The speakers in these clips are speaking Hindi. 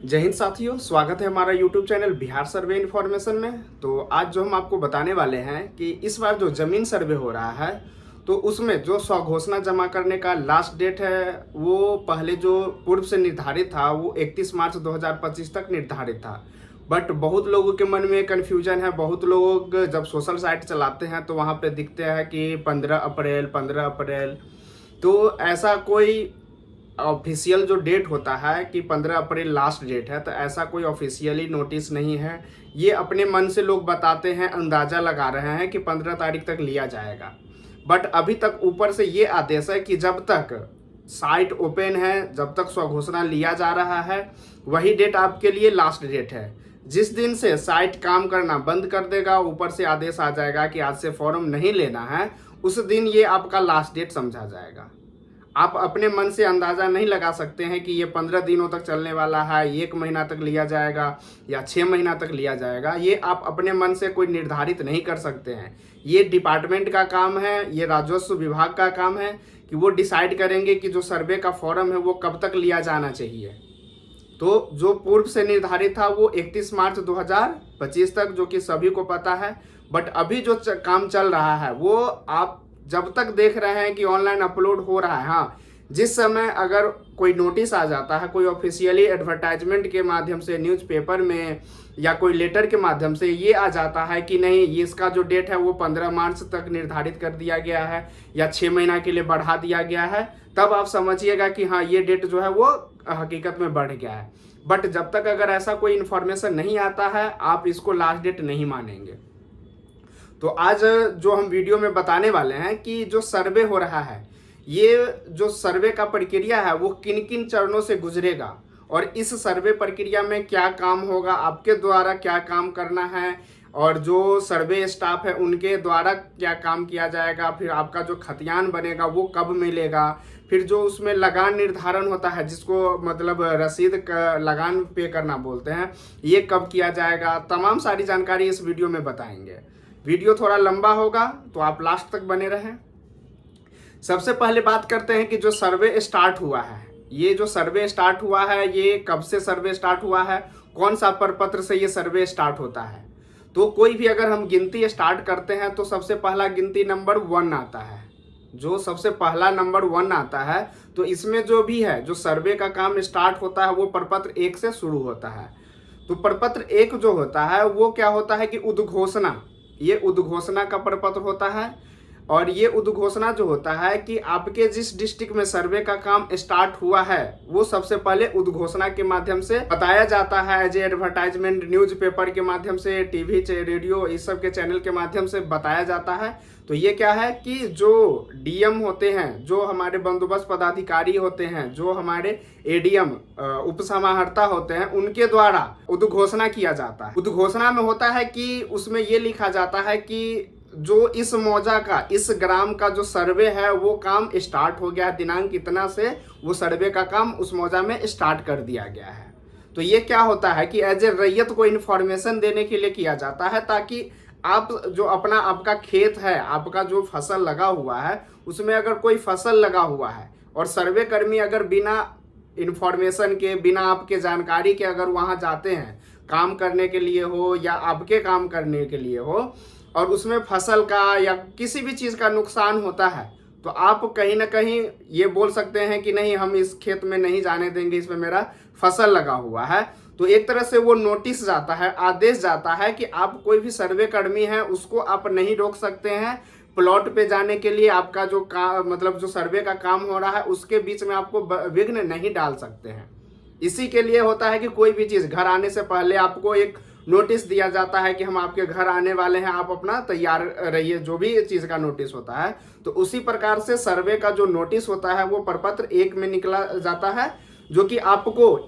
जय हिंद साथियों, स्वागत है हमारा YouTube चैनल बिहार सर्वे इन्फॉर्मेशन में। तो आज जो हम आपको बताने वाले हैं कि इस बार जो जमीन सर्वे हो रहा है तो उसमें जो स्वघोषणा जमा करने का लास्ट डेट है वो पहले जो पूर्व से निर्धारित था वो 31 मार्च 2025 तक निर्धारित था। बट बहुत लोगों के मन में कन्फ्यूजन है। बहुत लोग जब सोशल साइट चलाते हैं तो वहाँ पे दिखते हैं कि 15 अप्रैल। तो ऐसा कोई ऑफिशियल जो डेट होता है कि 15 अप्रैल लास्ट डेट है, तो ऐसा कोई ऑफिशियली नोटिस नहीं है। ये अपने मन से लोग बताते हैं, अंदाज़ा लगा रहे हैं कि 15 तारीख तक लिया जाएगा। बट अभी तक ऊपर से ये आदेश है कि जब तक साइट ओपन है, जब तक स्वघोषणा लिया जा रहा है, वही डेट आपके लिए लास्ट डेट है। जिस दिन से साइट काम करना बंद कर देगा, ऊपर से आदेश आ जाएगा कि आज से फॉर्म नहीं लेना है, उस दिन ये आपका लास्ट डेट समझा जाएगा। आप अपने मन से अंदाज़ा नहीं लगा सकते हैं कि ये 15 दिनों तक चलने वाला है, 1 महीना तक लिया जाएगा या 6 महीना तक लिया जाएगा। ये आप अपने मन से कोई निर्धारित नहीं कर सकते हैं। ये डिपार्टमेंट का काम है, ये राजस्व विभाग का काम है कि वो डिसाइड करेंगे कि जो सर्वे का फॉर्म है वो कब तक लिया जाना चाहिए। तो जो पूर्व से निर्धारित था वो 31 मार्च 2025 तक, जो कि सभी को पता है। बट अभी जो काम चल रहा है वो आप जब तक देख रहे हैं कि ऑनलाइन अपलोड हो रहा है, हाँ, जिस समय अगर कोई नोटिस आ जाता है, कोई ऑफिशियली एडवर्टाइजमेंट के माध्यम से न्यूज़पेपर में या कोई लेटर के माध्यम से ये आ जाता है कि नहीं, ये इसका जो डेट है वो 15 मार्च तक निर्धारित कर दिया गया है या 6 महीना के लिए बढ़ा दिया गया है, तब आप समझिएगा कि हाँ, ये डेट जो है वो हकीकत में बढ़ गया है। बट जब तक अगर ऐसा कोई इन्फॉर्मेशन नहीं आता है, आप इसको लास्ट डेट नहीं मानेंगे। तो आज जो हम वीडियो में बताने वाले हैं कि जो सर्वे हो रहा है, ये जो सर्वे का प्रक्रिया है वो किन किन चरणों से गुजरेगा और इस सर्वे प्रक्रिया में क्या काम होगा, आपके द्वारा क्या काम करना है और जो सर्वे स्टाफ है उनके द्वारा क्या काम किया जाएगा, फिर आपका जो खतियान बनेगा वो कब मिलेगा, फिर जो उसमें लगान निर्धारण होता है जिसको मतलब रसीद का लगान पे करना बोलते हैं, ये कब किया जाएगा, तमाम सारी जानकारी इस वीडियो में बताएंगे। वीडियो थोड़ा लंबा होगा तो आप लास्ट तक बने रहें। सबसे पहले बात करते हैं कि जो सर्वे स्टार्ट हुआ है, ये जो सर्वे स्टार्ट हुआ है ये कब से सर्वे स्टार्ट हुआ है, कौन सा प्रपत्र से ये सर्वे स्टार्ट होता है। तो कोई भी अगर हम गिनती स्टार्ट करते हैं तो सबसे पहला गिनती नंबर 1 आता है। जो सबसे पहला नंबर 1 आता है तो इसमें जो भी है, जो सर्वे का काम स्टार्ट होता है वो प्रपत्र 1 से शुरू होता है। तो प्रपत्र 1 जो होता है वो क्या होता है कि उद्घोषणा, ये उद्घोषणा का प्रपत्र होता है। और ये उद्घोषणा जो होता है कि आपके जिस डिस्ट्रिक्ट में सर्वे का काम स्टार्ट हुआ है वो सबसे पहले उद्घोषणा के माध्यम से बताया जाता है, एज एडवर्टाइजमेंट न्यूज़पेपर के माध्यम से, टीवी रेडियो इस सब के चैनल के माध्यम से बताया जाता है। तो ये क्या है कि जो डीएम होते हैं, जो हमारे बंदोबस्त पदाधिकारी होते हैं, जो हमारे एडीएम उप समाहर्ता होते हैं, उनके द्वारा उद्घोषणा किया जाता है। उद्घोषणा में होता है कि उसमें ये लिखा जाता है कि जो इस मौजा का, इस ग्राम का जो सर्वे है वो काम स्टार्ट हो गया है, दिनांक इतना से वो सर्वे का काम उस मौजा में स्टार्ट कर दिया गया है। तो ये क्या होता है कि एज ए रैयत को इन्फॉर्मेशन देने के लिए किया जाता है, ताकि आप जो अपना आपका खेत है, आपका जो फसल लगा हुआ है, उसमें अगर कोई फसल लगा हुआ है और सर्वे कर्मी अगर बिना इन्फॉर्मेशन के, बिना आपके जानकारी के अगर वहाँ जाते हैं काम करने के लिए हो या आपके काम करने के लिए हो, और उसमें फसल का या किसी भी चीज़ का नुकसान होता है, तो आप कहीं ना कहीं ये बोल सकते हैं कि नहीं, हम इस खेत में नहीं जाने देंगे, इसमें मेरा फसल लगा हुआ है। तो एक तरह से वो नोटिस जाता है, आदेश जाता है कि आप कोई भी सर्वे कर्मी है उसको आप नहीं रोक सकते हैं प्लॉट पे जाने के लिए। आपका जो मतलब जो सर्वे का काम हो रहा है उसके बीच में आपको विघ्न नहीं डाल सकते हैं। इसी के लिए होता है कि कोई भी चीज़ घर आने से पहले आपको एक नोटिस दिया जाता है कि हम आपके घर आने वाले हैं, आप अपना तैयार रहिए, जो भी चीज़ का नोटिस होता है। तो उसी प्रकार से सर्वे का जो नोटिस होता है वो प्रपत्र 1 में निकला जाता है, जो कि आपको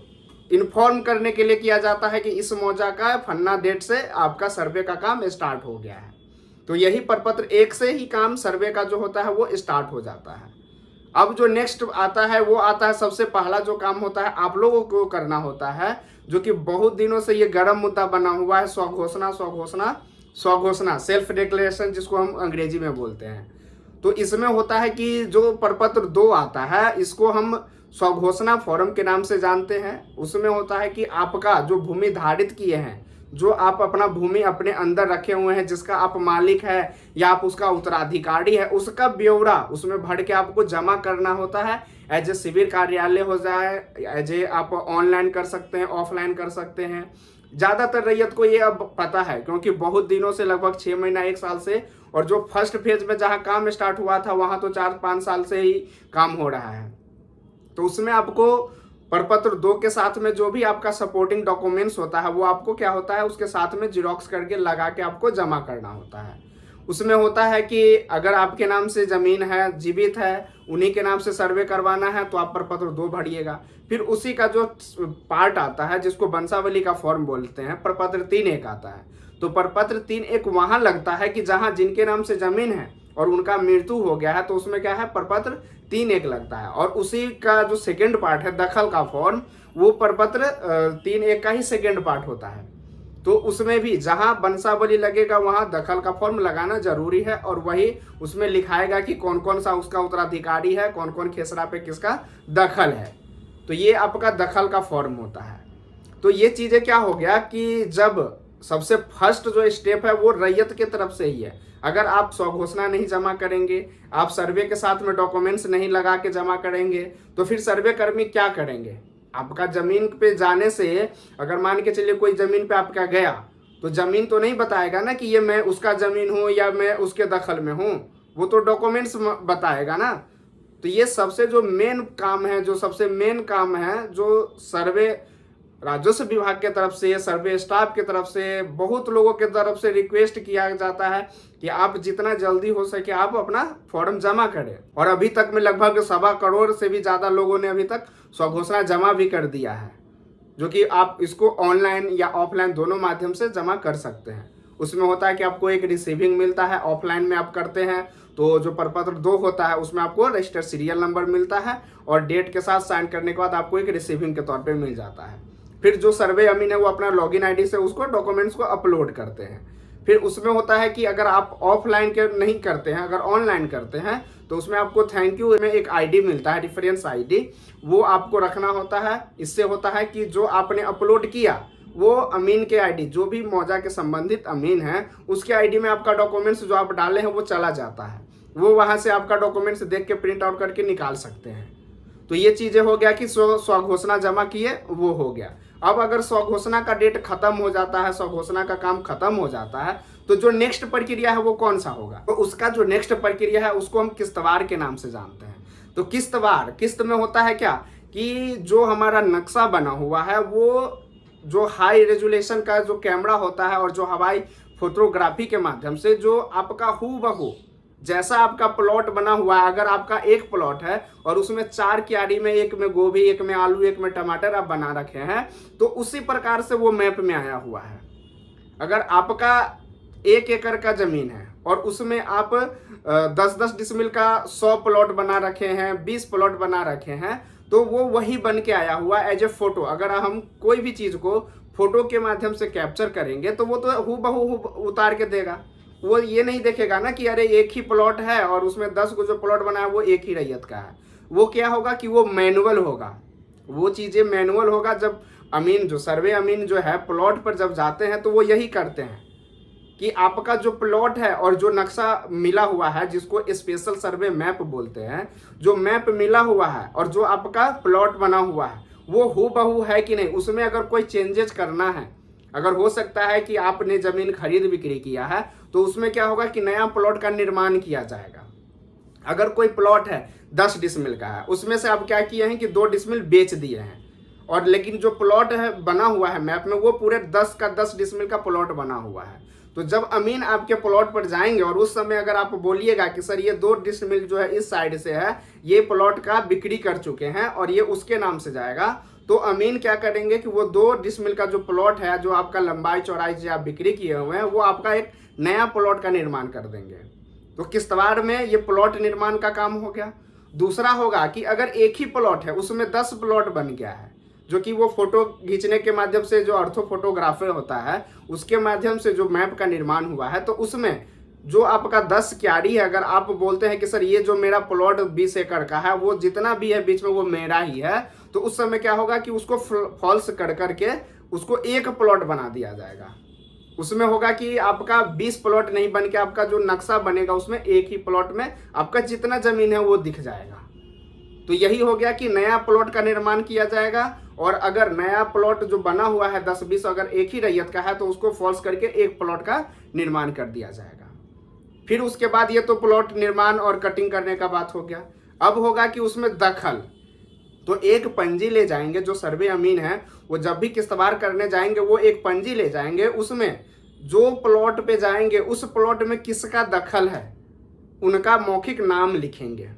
इन्फॉर्म करने के लिए किया जाता है कि इस मौजा का फन्ना डेट से आपका सर्वे का काम स्टार्ट हो गया है। तो यही प्रपत्र 1 से ही काम सर्वे का जो होता है वो स्टार्ट हो जाता है। अब जो नेक्स्ट आता है वो आता है, सबसे पहला जो काम होता है आप लोगों को करना होता है, जो कि बहुत दिनों से ये गर्म मुद्दा बना हुआ है, स्वघोषणा स्वघोषणा स्वघोषणा, सेल्फ डिक्लेरेशन जिसको हम अंग्रेजी में बोलते हैं। तो इसमें होता है कि जो प्रपत्र 2 आता है इसको हम स्वघोषणा फॉर्म के नाम से जानते हैं। उसमें होता है कि आपका जो भूमि धारित किए हैं, जो आप अपना भूमि अपने अंदर रखे हुए हैं, जिसका आप मालिक है या आप उसका उत्तराधिकारी है, उसका ब्यौरा उसमें भर के आपको जमा करना होता है। एज ए शिविर कार्यालय हो जाए, एज ए आप ऑनलाइन कर सकते हैं, ऑफलाइन कर सकते हैं। ज़्यादातर रैयत को ये अब पता है, क्योंकि बहुत दिनों से, लगभग 6 महीना 1 साल से, और जो फर्स्ट फेज में जहाँ काम स्टार्ट हुआ था वहाँ तो 4-5 साल से ही काम हो रहा है। तो उसमें आपको प्रपत्र 2 के साथ में जो भी आपका सपोर्टिंग डॉक्यूमेंट्स होता है वो आपको क्या होता है, उसके साथ में जिरोक्स करके लगा के आपको जमा करना होता है। उसमें होता है कि अगर आपके नाम से ज़मीन है, जीवित है, उन्हीं के नाम से सर्वे करवाना है तो आप प्रपत्र 2 भरिएगा। फिर उसी का जो पार्ट आता है जिसको वंशावली का फॉर्म बोलते हैं, प्रपत्र 3 एक आता है। तो प्रपत्र 3 एक वहाँ लगता है कि जहाँ जिनके नाम से ज़मीन है और उनका मृत्यु हो गया है, तो उसमें क्या है, प्रपत्र 3 एक लगता है। और उसी का जो सेकेंड पार्ट है, दखल का फॉर्म, वो प्रपत्र 3 एक का ही सेकेंड पार्ट होता है। तो उसमें भी जहां वंशावली लगेगा वहां दखल का फॉर्म लगाना जरूरी है, और वही उसमें लिखाएगा कि कौन कौन सा उसका उत्तराधिकारी है, कौन कौन खेसरा पे किसका दखल है। तो ये आपका दखल का फॉर्म होता है। तो ये चीज़ें क्या हो गया कि जब सबसे फर्स्ट जो स्टेप है वो रैयत की तरफ से ही है। अगर आप स्वघोषणा नहीं जमा करेंगे, आप सर्वे के साथ में डॉक्यूमेंट्स नहीं लगा के जमा करेंगे, तो फिर सर्वे कर्मी क्या करेंगे? आपका जमीन पे जाने से, अगर मान के चलिए कोई जमीन पे आपका गया, तो जमीन तो नहीं बताएगा ना कि ये मैं उसका जमीन हूँ या मैं उसके दखल में हूँ, वो तो डॉक्यूमेंट्स बताएगा ना। तो ये सबसे जो मेन काम है, जो सबसे मेन काम है, जो सर्वे राजस्व विभाग के तरफ से, सर्वे स्टाफ की तरफ से, बहुत लोगों के तरफ से रिक्वेस्ट किया जाता है कि आप जितना जल्दी हो सके आप अपना फॉर्म जमा करें। और अभी तक में लगभग 1.25 करोड़ से भी ज़्यादा लोगों ने अभी तक स्वघोषणा जमा भी कर दिया है, जो कि आप इसको ऑनलाइन या ऑफलाइन दोनों माध्यम से जमा कर सकते हैं। उसमें होता है कि आपको एक रिसीविंग मिलता है, ऑफलाइन में आप करते हैं तो जो प्रपत्र 2 होता है उसमें आपको रजिस्टर सीरियल नंबर मिलता है, और डेट के साथ साइन करने के बाद आपको एक रिसीविंग के तौर पे मिल जाता है। फिर जो सर्वे अमीन है वो अपना लॉगिन आईडी से उसको डॉक्यूमेंट्स को अपलोड करते हैं। फिर उसमें होता है कि अगर आप ऑफलाइन के नहीं करते हैं, अगर ऑनलाइन करते हैं, तो उसमें आपको थैंक यू में एक आईडी मिलता है, रेफरेंस आईडी, वो आपको रखना होता है। इससे होता है कि जो आपने अपलोड किया वो अमीन के आईडी, जो भी मौजा के संबंधित अमीन है, उसके आईडी में आपका डॉक्यूमेंट्स जो आप डाले हैं वो चला जाता है। वो वहाँ से आपका डॉक्यूमेंट्स देख के प्रिंट आउट करके निकाल सकते हैं। तो ये चीज़ें हो गया कि स्वघोषणा जमा किए, वो हो गया। अब अगर स्वघोषणा का डेट खत्म हो जाता है, स्वघोषणा का काम खत्म हो जाता है, तो जो नेक्स्ट प्रक्रिया है वो कौन सा होगा? तो उसका जो नेक्स्ट प्रक्रिया है उसको हम किस्तवार के नाम से जानते हैं। तो किस्तवार, किस्त में होता है क्या कि जो हमारा नक्शा बना हुआ है वो जो हाई रेजोल्यूशन का जो कैमरा होता है और जो हवाई फोटोग्राफी के माध्यम से जो आपका हूबहू जैसा आपका प्लॉट बना हुआ है, अगर आपका एक प्लॉट है और उसमें 4 क्यारी में, एक में गोभी, एक में आलू, एक में टमाटर आप बना रखे हैं, तो उसी प्रकार से वो मैप में आया हुआ है। अगर आपका 1 एकड़ का जमीन है और उसमें आप 10-10 डिसमिल का 100 प्लॉट बना रखे हैं, 20 प्लॉट बना रखे हैं, तो वो वही बन के आया हुआ एज ए फोटो। अगर हम कोई भी चीज़ को फोटो के माध्यम से कैप्चर करेंगे तो वो तो हूबहू उतार के देगा। वो ये नहीं देखेगा ना कि अरे एक ही प्लॉट है और उसमें 10 को जो प्लॉट बना है वो एक ही रैयत का है। वो क्या होगा कि वो मैनुअल होगा, वो चीज़ें मैनुअल होगा। जब अमीन, जो सर्वे अमीन जो है, प्लॉट पर जब जाते हैं तो वो यही करते हैं कि आपका जो प्लॉट है और जो नक्शा मिला हुआ है, जिसको स्पेशल सर्वे मैप बोलते हैं, जो मैप मिला हुआ है और जो आपका प्लॉट बना हुआ है वो हूबहू है कि नहीं, उसमें अगर कोई चेंजेस करना है, अगर हो सकता है कि आपने ज़मीन खरीद बिक्री किया है, तो उसमें क्या होगा कि नया प्लॉट का निर्माण किया जाएगा। अगर कोई प्लॉट है 10 डिसमिल का है, उसमें से आप क्या किए हैं कि 2 डिसमिल बेच दिए हैं, और लेकिन जो प्लॉट है बना हुआ है मैप में वो पूरे 10 का 10 डिसमिल का प्लॉट बना हुआ है। तो जब अमीन आपके प्लॉट पर जाएंगे और उस समय अगर आप बोलिएगा कि सर ये 2 डिसमिल जो है इस साइड से है, ये प्लॉट का बिक्री कर चुके हैं और ये उसके नाम से जाएगा, तो अमीन क्या करेंगे कि वो 2 डिसमिल का जो प्लॉट है, जो आपका लंबाई चौड़ाई से आप बिक्री किए हुए हैं, वो आपका एक नया प्लॉट का निर्माण कर देंगे। तो किस्तवार में ये प्लॉट निर्माण का काम हो गया। दूसरा होगा कि अगर एक ही प्लॉट है उसमें 10 प्लॉट बन गया है, जो कि वो फोटो खींचने के माध्यम से, जो ऑर्थो फोटोग्राफर होता है उसके माध्यम से जो मैप का निर्माण हुआ है, तो उसमें जो आपका 10 क्यारी है, अगर आप बोलते हैं कि सर ये जो मेरा प्लॉट 20 एकड़ का है वो जितना भी है बीच में वो मेरा ही है, तो उस समय क्या होगा कि उसको फॉल्स कर करके उसको एक प्लॉट बना दिया जाएगा। उसमें होगा कि आपका 20 प्लॉट नहीं बन के आपका जो नक्शा बनेगा उसमें एक ही प्लॉट में आपका जितना जमीन है वो दिख जाएगा। तो यही हो गया कि नया प्लॉट का निर्माण किया जाएगा, और अगर नया प्लॉट जो बना हुआ है 10-20 अगर एक ही रैयत का है तो उसको फॉल्स करके एक प्लॉट का निर्माण कर दिया जाएगा। फिर उसके बाद ये तो प्लॉट निर्माण और कटिंग करने का बात हो गया। अब होगा कि उसमें दखल, तो एक पंजी ले जाएंगे, जो सर्वे अमीन है वो जब भी किस्तवार करने जाएंगे वो एक पंजी ले जाएंगे, उसमें जो प्लॉट पे जाएंगे उस प्लॉट में किसका दखल है उनका मौखिक नाम लिखेंगे।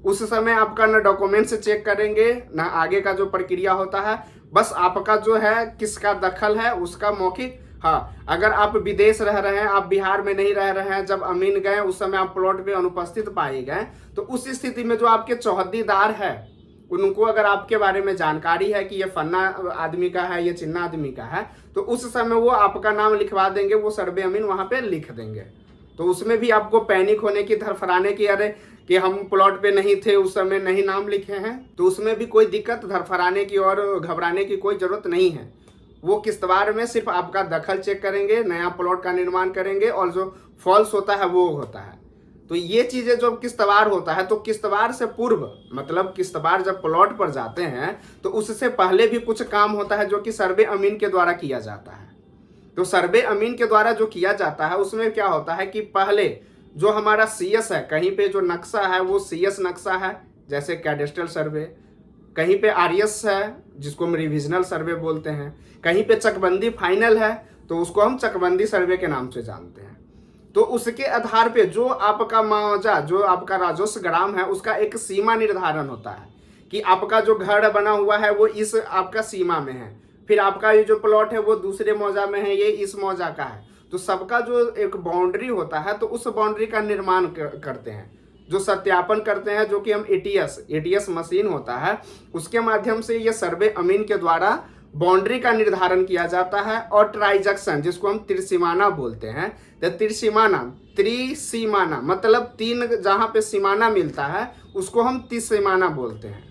उस समय आपका ना डॉक्यूमेंट्स चेक करेंगे ना आगे का जो प्रक्रिया होता है, बस आपका जो है किसका दखल है उसका मौखिक। हाँ, अगर आप विदेश रह रहे हैं, आप बिहार में नहीं रह रहे हैं, जब अमीन गए उस समय आप प्लॉट पे अनुपस्थित पाए गए, तो उस स्थिति में जो आपके चौहद्दीदार है उनको अगर आपके बारे में जानकारी है कि ये फन्ना आदमी का है, ये चिन्ना आदमी का है, तो उस समय वो आपका नाम लिखवा देंगे, वो सर्वे अमीन वहाँ पे लिख देंगे। तो उसमें भी आपको पैनिक होने की, धरफराने की, अरे कि हम प्लॉट पे नहीं थे उस समय नहीं नाम लिखे हैं, तो उसमें भी कोई दिक्कत, धरफराने की और घबराने की कोई ज़रूरत नहीं है। वो किस्तवार में सिर्फ आपका दखल चेक करेंगे, नया प्लॉट का निर्माण करेंगे, और जो फॉल्स होता है वो होता है। तो ये चीज़ें जो किस्तवार होता है, तो किस्तवार से पूर्व मतलब किस्तवार जब प्लॉट पर जाते हैं तो उससे पहले भी कुछ काम होता है जो कि सर्वे अमीन के द्वारा किया जाता है। तो सर्वे अमीन के द्वारा जो किया जाता है उसमें क्या होता है कि पहले जो हमारा CS है, कहीं पे जो नक्शा है वो CS नक्शा है जैसे कैडेस्ट्रल सर्वे, कहीं पे RS है जिसको हम रिविजनल सर्वे बोलते हैं, कहीं पे चकबंदी फाइनल है तो उसको हम चकबंदी सर्वे के नाम से जानते हैं। तो उसके आधार पे जो आपका मुआवजा, जो आपका राजस्व ग्राम है उसका एक सीमा निर्धारण होता है कि आपका जो घर बना हुआ है वो इस आपका सीमा में है, फिर आपका ये जो प्लॉट है वो दूसरे मौजा में है, ये इस मौजा का है। तो सबका जो एक बाउंड्री होता है तो उस बाउंड्री का निर्माण करते हैं, जो सत्यापन करते हैं, जो कि हम ATS मशीन होता है उसके माध्यम से ये सर्वे अमीन के द्वारा बाउंड्री का निर्धारण किया जाता है। और ट्राइजेक्शन जिसको हम त्रिसीमाना बोलते हैं, तो त्रिसीमाना मतलब तीन जहाँ पे सीमाना मिलता है उसको हम त्रिसीमाना बोलते हैं।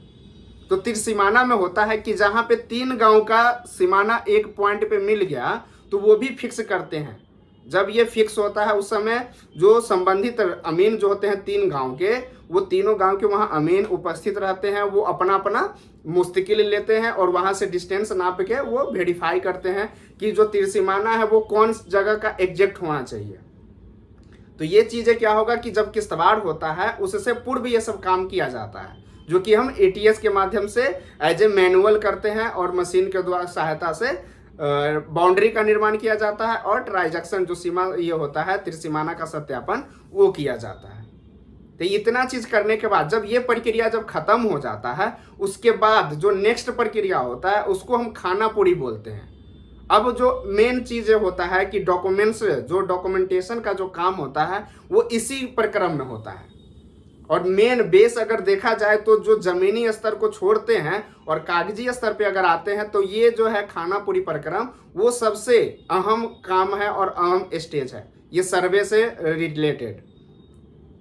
तो त्रिसीमाना में होता है कि जहाँ पे 3 गांव का सीमाना एक पॉइंट पे मिल गया तो वो भी फिक्स करते हैं। जब ये फिक्स होता है उस समय जो संबंधित अमीन जो होते हैं 3 गांव के, वो तीनों गांव के वहाँ अमीन उपस्थित रहते हैं, वो अपना अपना मुस्तकिल लेते हैं और वहाँ से डिस्टेंस नाप के वो वेरीफाई करते हैं कि जो त्रिसीमाना है वो कौन जगह का एग्जैक्ट होना चाहिए। तो ये चीज़ें क्या होगा कि जब किस्तवार होता है उससे पूर्व ये सब काम किया जाता है, जो कि हम ATS के माध्यम से एज ए मैनुअल करते हैं और मशीन के द्वारा सहायता से बाउंड्री का निर्माण किया जाता है, और ट्राइजेक्शन जो सीमा ये होता है त्रिसीमाना का सत्यापन वो किया जाता है। तो इतना चीज करने के बाद जब ये प्रक्रिया जब खत्म हो जाता है उसके बाद जो नेक्स्ट प्रक्रिया होता है उसको हम खानापुरी बोलते हैं। अब जो मेन चीज़ होता है कि डॉक्यूमेंट्स, जो डॉक्यूमेंटेशन का जो काम होता है वो इसी प्रक्रम में होता है। और मेन बेस अगर देखा जाए तो जो जमीनी स्तर को छोड़ते हैं और कागजी स्तर पे अगर आते हैं तो ये जो है खानापुरी प्रक्रम वो सबसे अहम काम है और अहम स्टेज है ये सर्वे से रिलेटेड।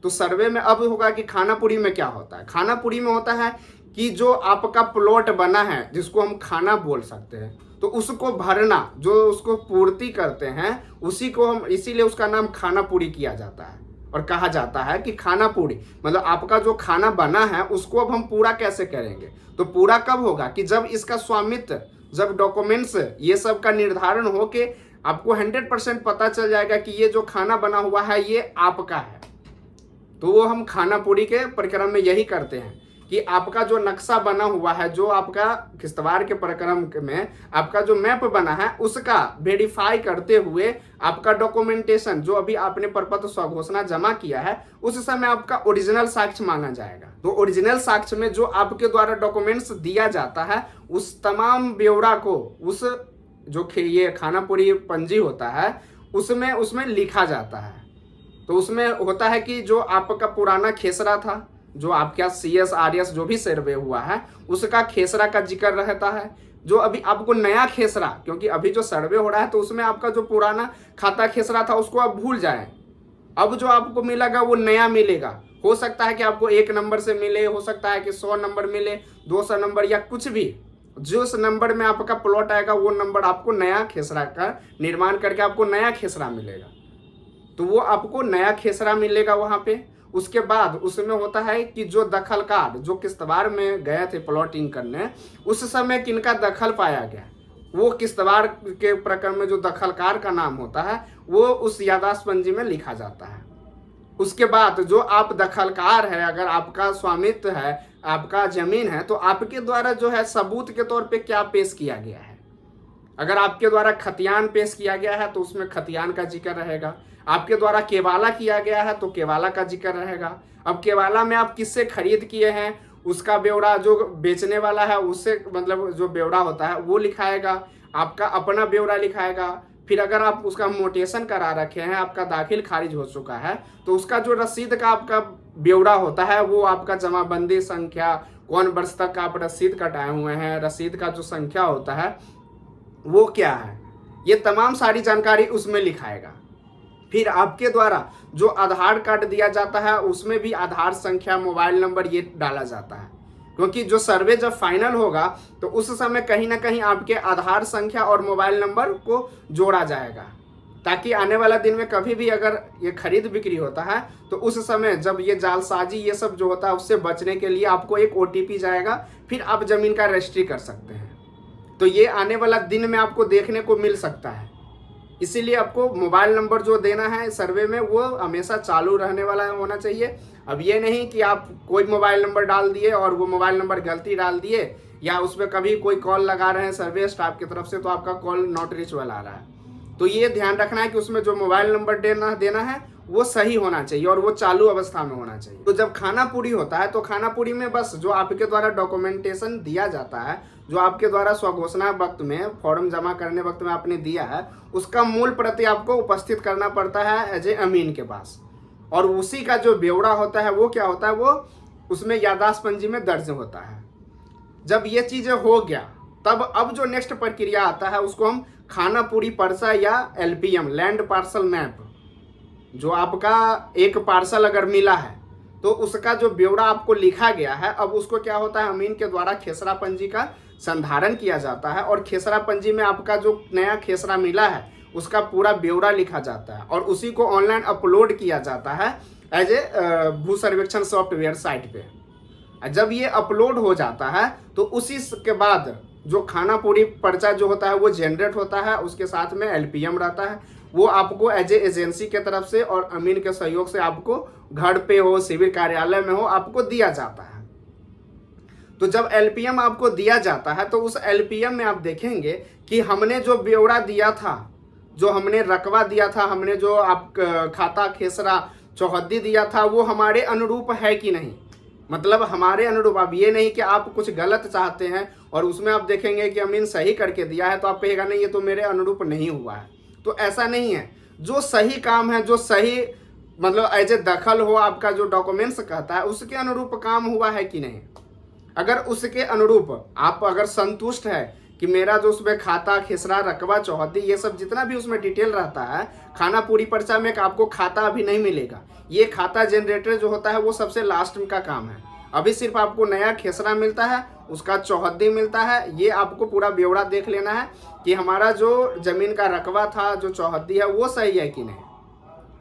तो सर्वे में अब होगा कि खानापुरी में क्या होता है। खानापुरी में होता है कि जो आपका प्लॉट बना है जिसको हम खाना बोल सकते हैं, तो उसको भरना, जो उसको पूर्ति करते हैं उसी को हम, इसीलिए उसका नाम खानापुरी किया जाता है और कहा जाता है कि खानापुरी मतलब आपका जो खाना बना है उसको अब हम पूरा कैसे करेंगे। तो पूरा कब होगा कि जब इसका स्वामित्व, जब डॉक्यूमेंट्स ये सब का निर्धारण हो के आपको 100% पता चल जाएगा कि ये जो खाना बना हुआ है ये आपका है। तो वो हम खानापुरी के प्रक्रम में यही करते हैं कि आपका जो नक्शा बना हुआ है, जो आपका किस्तवार के प्रक्रम में आपका जो मैप बना है उसका वेरीफाई करते हुए आपका डॉक्यूमेंटेशन जो अभी आपने प्रपत्र स्वघोषणा जमा किया है उस समय आपका ओरिजिनल साक्ष्य मांगा जाएगा। तो ओरिजिनल साक्ष्य में जो आपके द्वारा डॉक्यूमेंट्स दिया जाता है उस तमाम ब्यौरा को उस जो ये खानापुरी पंजी होता है उसमें लिखा जाता है। तो उसमें होता है कि जो आपका पुराना खेसरा था, जो आपका CS RS जो भी सर्वे हुआ है उसका खेसरा का जिक्र रहता है। जो अभी आपको नया खेसरा, क्योंकि अभी जो सर्वे हो रहा है तो उसमें आपका जो पुराना खाता खेसरा था उसको आप भूल जाएं, अब जो आपको मिलेगा वो नया मिलेगा। हो सकता है कि आपको 1 नंबर से मिले, हो सकता है कि 100 नंबर मिले, 200 नंबर या कुछ भी। जिस नंबर में आपका प्लॉट आएगा वो नंबर आपको नया खेसरा का निर्माण करके आपको नया खेसरा मिलेगा। तो वो आपको नया खेसरा मिलेगा वहाँ पे। उसके बाद उसमें होता है कि जो दखलकार जो किश्तवाड़ में गए थे प्लॉटिंग करने, उस समय किनका दखल पाया गया, वो किश्तवाड़ के प्रकरण में जो दखलकार का नाम होता है वो उस याददाश्त पंजी में लिखा जाता है। उसके बाद जो आप दखलकार है, अगर आपका स्वामित्व है, आपका जमीन है, तो आपके द्वारा जो है सबूत के तौर पे क्या पेश किया गया है। अगर आपके द्वारा खतियान पेश किया गया है तो उसमें खतियान का जिक्र रहेगा। आपके द्वारा केवाला किया गया है तो केवाला का जिक्र रहेगा। अब केवाला में आप किससे खरीद किए हैं उसका ब्यौरा, जो बेचने वाला है उससे मतलब जो ब्यौरा होता है वो लिखाएगा, आपका अपना ब्यौरा लिखाएगा। फिर अगर आप उसका मोटेशन करा रखे हैं, आपका दाखिल खारिज हो चुका है, तो उसका जो रसीद का आपका ब्यौरा होता है वो आपका जमाबंदी संख्या, कौन वर्ष तक आप रसीद कटाए हुए हैं, रसीद का जो संख्या होता है वो क्या है, ये तमाम सारी जानकारी उसमें लिखाएगा। फिर आपके द्वारा जो आधार कार्ड दिया जाता है उसमें भी आधार संख्या, मोबाइल नंबर ये डाला जाता है, क्योंकि जो सर्वे जब फाइनल होगा तो उस समय कहीं ना कहीं आपके आधार संख्या और मोबाइल नंबर को जोड़ा जाएगा, ताकि आने वाला दिन में कभी भी अगर ये खरीद बिक्री होता है तो उस समय जब ये जालसाजी ये सब जो होता है उससे बचने के लिए आपको एक OTP जाएगा, फिर आप जमीन का रजिस्ट्री कर सकते हैं। तो ये आने वाला दिन में आपको देखने को मिल सकता है। इसीलिए आपको मोबाइल नंबर जो देना है सर्वे में वो हमेशा चालू रहने वाला होना चाहिए। अब ये नहीं कि आप कोई मोबाइल नंबर डाल दिए और वो मोबाइल नंबर गलती डाल दिए, या उसमें कभी कोई कॉल लगा रहे हैं सर्वे स्टाफ की तरफ से तो आपका कॉल नॉट रीचेबल आ रहा है। तो ये ध्यान रखना है कि उसमें जो मोबाइल नंबर देना है वो सही होना चाहिए और वो चालू अवस्था में होना चाहिए। तो जब खाना पूरी होता है तो खाना पूरी में बस जो आपके द्वारा डॉक्यूमेंटेशन दिया जाता है, जो आपके द्वारा स्वघोषणा वक्त में फॉर्म जमा करने वक्त में आपने दिया है, उसका मूल प्रति आपको उपस्थित करना पड़ता है एज ए अमीन के पास। और उसी का जो ब्यौरा होता है वो क्या होता है, वो उसमें याददाश्त पंजी में दर्ज होता है। जब ये चीज़ें हो गया तब अब जो नेक्स्ट प्रक्रिया आता है उसको हम खाना पूरी पर्चा या LPM, लैंड पार्सल मैप, जो आपका एक पार्सल अगर मिला है तो उसका जो ब्यौरा आपको लिखा गया है, अब उसको क्या होता है अमीन के द्वारा खेसरा पंजी का संधारण किया जाता है और खेसरा पंजी में आपका जो नया खेसरा मिला है उसका पूरा ब्यौरा लिखा जाता है और उसी को ऑनलाइन अपलोड किया जाता है एज ए भू सर्वेक्षण सॉफ्टवेयर साइट पे। जब ये अपलोड हो जाता है तो उसी के बाद जो खाना पूरी पर्चा जो होता है वो जनरेट होता है, उसके साथ में LPM रहता है, वो आपको एज ए एजेंसी के तरफ से और अमीन के सहयोग से आपको घर पे हो, शिविर कार्यालय में हो, आपको दिया जाता है। तो जब LPM आपको दिया जाता है तो उस LPM में आप देखेंगे कि हमने जो ब्यौरा दिया था, जो हमने रकबा दिया था, हमने जो आप खाता खेसरा चौहद्दी दिया था, वो हमारे अनुरूप है कि नहीं। मतलब हमारे अनुरूप, अब ये नहीं कि आप कुछ गलत चाहते हैं और उसमें आप देखेंगे कि अमीन सही करके दिया है तो आप कहेगा नहीं ये तो मेरे अनुरूप नहीं हुआ है। तो ऐसा नहीं है, जो सही काम है, जो सही मतलब एज ए दखल हो, आपका जो डॉक्यूमेंट्स कहता है उसके अनुरूप काम हुआ है कि नहीं। अगर उसके अनुरूप आप अगर संतुष्ट है कि मेरा जो उसमें खाता खेसरा रकबा चौहद्दी ये सब जितना भी उसमें डिटेल रहता है, खाना पूरी पर्चा में आपको खाता अभी नहीं मिलेगा, ये खाता जनरेटर जो होता है वो सबसे लास्ट में का काम है। अभी सिर्फ आपको नया खेसरा मिलता है, उसका चौहद्दी मिलता है, ये आपको पूरा ब्यौरा देख लेना है कि हमारा जो जमीन का रकबा था, जो चौहद्दी है वो सही है कि नहीं।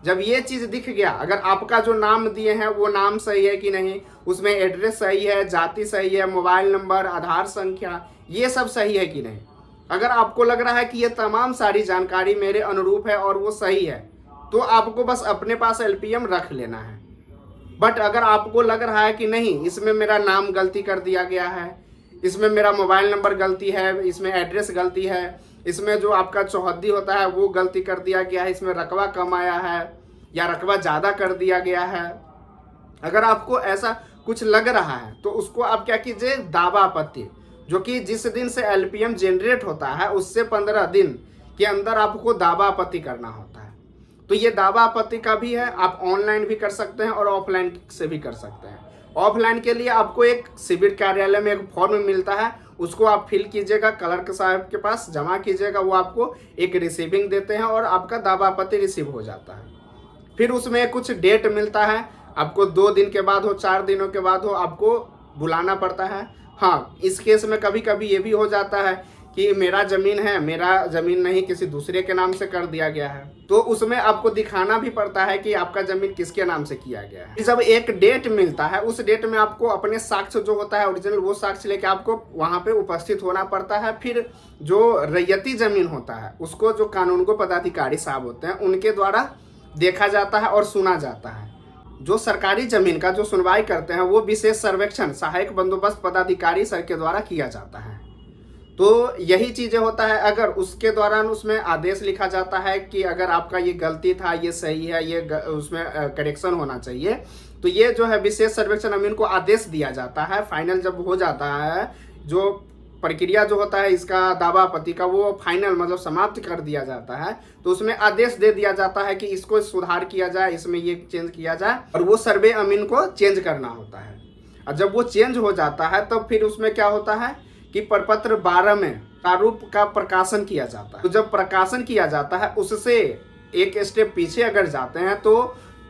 जब ये चीज़ दिख गया, अगर आपका जो नाम दिए हैं वो नाम सही है कि नहीं, उसमें एड्रेस सही है, जाति सही है, मोबाइल नंबर, आधार संख्या ये सब सही है कि नहीं, अगर आपको लग रहा है कि ये तमाम सारी जानकारी मेरे अनुरूप है और वो सही है, तो आपको बस अपने पास LPM रख लेना है। बट अगर आपको लग रहा है कि नहीं, इसमें मेरा नाम गलती कर दिया गया है, इसमें मेरा मोबाइल नंबर गलती है, इसमें एड्रेस गलती है, इसमें जो आपका चौहद्दी होता है वो गलती कर दिया गया है, इसमें रकबा कम आया है या रकबा ज़्यादा कर दिया गया है, अगर आपको ऐसा कुछ लग रहा है तो उसको आप क्या कीजिए, दावा आपत्ति, जो कि जिस दिन से LPM जनरेट होता है उससे 15 दिन के अंदर आपको दावा आपत्ति करना होता है। तो ये दावा आपत्ति का भी है, आप ऑनलाइन भी कर सकते हैं और ऑफलाइन से भी कर सकते हैं। ऑफलाइन के लिए आपको एक शिविर कार्यालय में एक फॉर्म मिलता है, उसको आप फिल कीजिएगा, क्लर्क साहब के पास जमा कीजिएगा, वो आपको एक रिसीविंग देते हैं और आपका दावा आपत्ति रिसीव हो जाता है। फिर उसमें कुछ डेट मिलता है, आपको 2 दिन के बाद हो, 4 दिनों के बाद हो, आपको बुलाना पड़ता है। हाँ, इस केस में कभी कभी ये भी हो जाता है कि मेरा ज़मीन है, मेरा ज़मीन नहीं किसी दूसरे के नाम से कर दिया गया है, तो उसमें आपको दिखाना भी पड़ता है कि आपका ज़मीन किसके नाम से किया गया है। जब एक डेट मिलता है, उस डेट में आपको अपने साक्ष्य जो होता है ओरिजिनल, वो साक्ष्य लेके आपको वहाँ पे उपस्थित होना पड़ता है। फिर जो रैयती ज़मीन होता है उसको जो कानूनगो पदाधिकारी साहब होते हैं उनके द्वारा देखा जाता है और सुना जाता है। जो सरकारी ज़मीन का जो सुनवाई करते हैं वो विशेष सर्वेक्षण सहायक बंदोबस्त पदाधिकारी सर के द्वारा किया जाता है। तो यही चीज़ें होता है, अगर उसके दौरान उसमें आदेश लिखा जाता है कि अगर आपका ये गलती था, ये सही है, ये उसमें करेक्शन होना चाहिए, तो ये जो है विशेष सर्वेक्षण अमीन को आदेश दिया जाता है। फाइनल जब हो जाता है, जो प्रक्रिया जो होता है इसका दावा आपत्ति का, वो फाइनल मतलब समाप्त कर दिया जाता है, तो उसमें आदेश दे दिया जाता है कि इसको सुधार किया जाए, इसमें ये चेंज किया जाए, और वो सर्वे अमीन को चेंज करना होता है। और जब वो चेंज हो जाता है तो फिर उसमें क्या होता है कि प्रपत्र 12 में प्रारूप का प्रकाशन किया जाता है। तो जब प्रकाशन किया जाता है उससे एक स्टेप पीछे अगर जाते हैं तो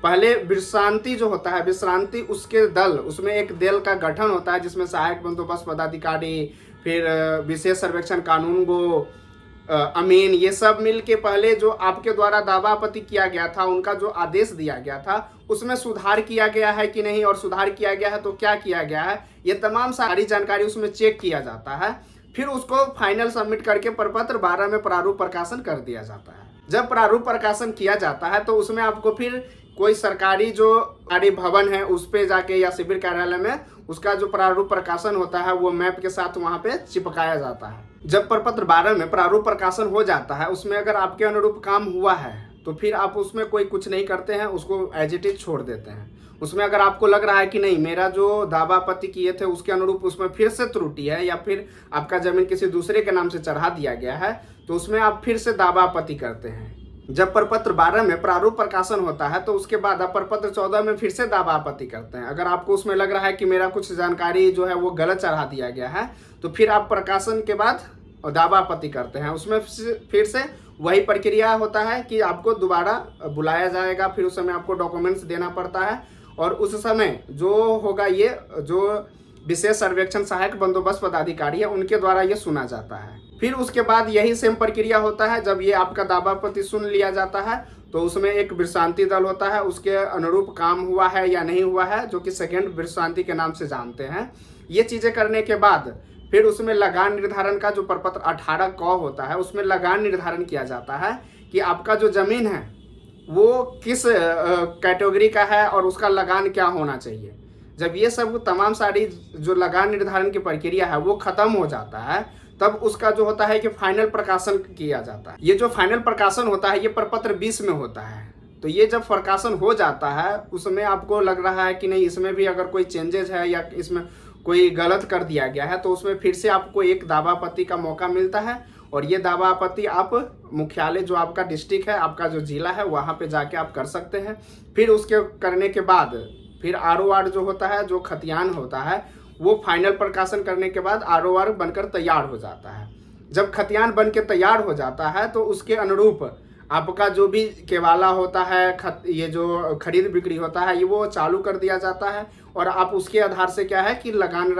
पहले विश्रांति जो होता है, विश्रांति उसके दल, उसमें एक दल का गठन होता है जिसमें सहायक बंदोबस्त पदाधिकारी, फिर विशेष सर्वेक्षण कानूनगो अमीन, ये सब मिल के पहले जो आपके द्वारा दावा आपत्ति किया गया था, उनका जो आदेश दिया गया था उसमें सुधार किया गया है कि नहीं, और सुधार किया गया है तो क्या किया गया है, ये तमाम सारी जानकारी उसमें चेक किया जाता है। फिर उसको फाइनल सबमिट करके प्रपत्र 12 में प्रारूप प्रकाशन कर दिया जाता है। जब प्रारूप प्रकाशन किया जाता है तो उसमें आपको फिर कोई सरकारी जो कार्य भवन है उस पे जाके या शिविर कार्यालय में उसका जो प्रारूप प्रकाशन होता है वो मैप के साथ वहाँ पे चिपकाया जाता है। जब प्रपत्र 12 में प्रारूप प्रकाशन हो जाता है, उसमें अगर आपके अनुरूप काम हुआ है तो फिर आप उसमें कोई कुछ नहीं करते हैं, उसको एज इट इज छोड़ देते हैं। उसमें अगर आपको लग रहा है कि नहीं, मेरा जो दावा आपत्ति किए थे उसके अनुरूप उसमें फिर से त्रुटि है या फिर आपका जमीन किसी दूसरे के नाम से चढ़ा दिया गया है, तो उसमें आप फिर से दावा आपत्ति करते हैं। जब प्रपत्र 12 में प्रारूप प्रकाशन होता है तो उसके बाद आप प्रपत्र 14 में फिर से दावा आपत्ति करते हैं। अगर आपको उसमें लग रहा है कि मेरा कुछ जानकारी जो है वो गलत चढ़ा दिया गया है, तो फिर आप प्रकाशन के बाद दावा आपत्ति करते हैं। उसमें फिर से वही प्रक्रिया होता है कि आपको दोबारा बुलाया जाएगा, फिर उस समय आपको डॉक्यूमेंट्स देना पड़ता है, और उस समय जो होगा ये जो विशेष सर्वेक्षण सहायक बंदोबस्त पदाधिकारी है उनके द्वारा ये सुना जाता है। फिर उसके बाद यही सेम प्रक्रिया होता है, जब ये आपका दावा आपत्ति सुन लिया जाता है तो उसमें एक विश्रांति दल होता है, उसके अनुरूप काम हुआ है या नहीं हुआ है, जो कि सेकेंड विश्रांति के नाम से जानते हैं। ये चीज़ें करने के बाद फिर उसमें लगान निर्धारण का जो प्रपत्र 18 क होता है उसमें लगान निर्धारण किया जाता है कि आपका जो ज़मीन है वो किस कैटेगरी का है और उसका लगान क्या होना चाहिए। जब ये सब तमाम सारी जो लगान निर्धारण की प्रक्रिया है वो ख़त्म हो जाता है, तब उसका जो होता है कि फाइनल प्रकाशन किया जाता है। ये जो फाइनल प्रकाशन होता है ये प्रपत्र 20 में होता है। तो ये जब प्रकाशन हो जाता है उसमें आपको लग रहा है कि नहीं, इसमें भी अगर कोई चेंजेस है या इसमें कोई गलत कर दिया गया है, तो उसमें फिर से आपको एक दावा आपत्ति का मौका मिलता है, और ये दावा आपत्ति आप मुख्यालय जो आपका डिस्ट्रिक्ट है, आपका जो जिला है, वहाँ पे जाके आप कर सकते हैं। फिर उसके करने के बाद फिर ROR जो होता है, जो खतियान होता है, वो फाइनल प्रकाशन करने के बाद ROR बनकर तैयार हो जाता है। जब खतियान बन के तैयार हो जाता है तो उसके अनुरूप आपका जो भी केवाला होता है, ये जो खरीद बिक्री होता है, ये वो चालू कर दिया जाता है, और आप उसके आधार से क्या है कि लगान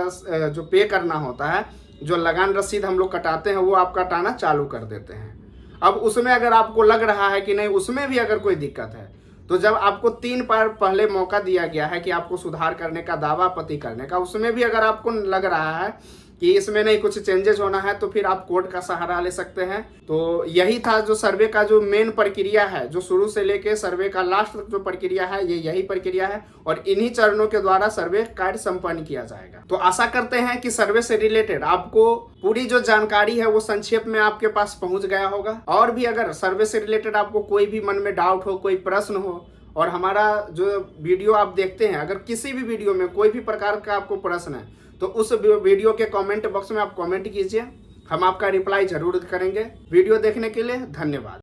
जो पे करना होता है, जो लगान रसीद हम लोग कटाते हैं वो आप कटाना चालू कर देते हैं। अब उसमें अगर आपको लग रहा है कि नहीं, उसमें भी अगर कोई दिक्कत है, तो जब आपको 3 बार पहले मौका दिया गया है कि आपको सुधार करने का, दावा आपत्ति करने का, उसमें भी अगर आपको लग रहा है कि इसमें नहीं कुछ चेंजेस होना है, तो फिर आप कोर्ट का सहारा ले सकते हैं। तो यही था जो सर्वे का जो मेन प्रक्रिया है, जो शुरू से लेके सर्वे का लास्ट तक जो प्रक्रिया है, ये यही प्रक्रिया है, और इन्हीं चरणों के द्वारा सर्वे कार्य संपन्न किया जाएगा। तो आशा करते हैं कि सर्वे से रिलेटेड आपको पूरी जो जानकारी है वो संक्षेप में आपके पास पहुंच गया होगा। और भी अगर सर्वे से रिलेटेड आपको कोई भी मन में डाउट हो, कोई प्रश्न हो, और हमारा जो वीडियो आप देखते हैं, अगर किसी भी वीडियो में कोई भी प्रकार का आपको प्रश्न है तो उस वीडियो के कमेंट बॉक्स में आप कमेंट कीजिए, हम आपका रिप्लाई जरूर करेंगे। वीडियो देखने के लिए धन्यवाद।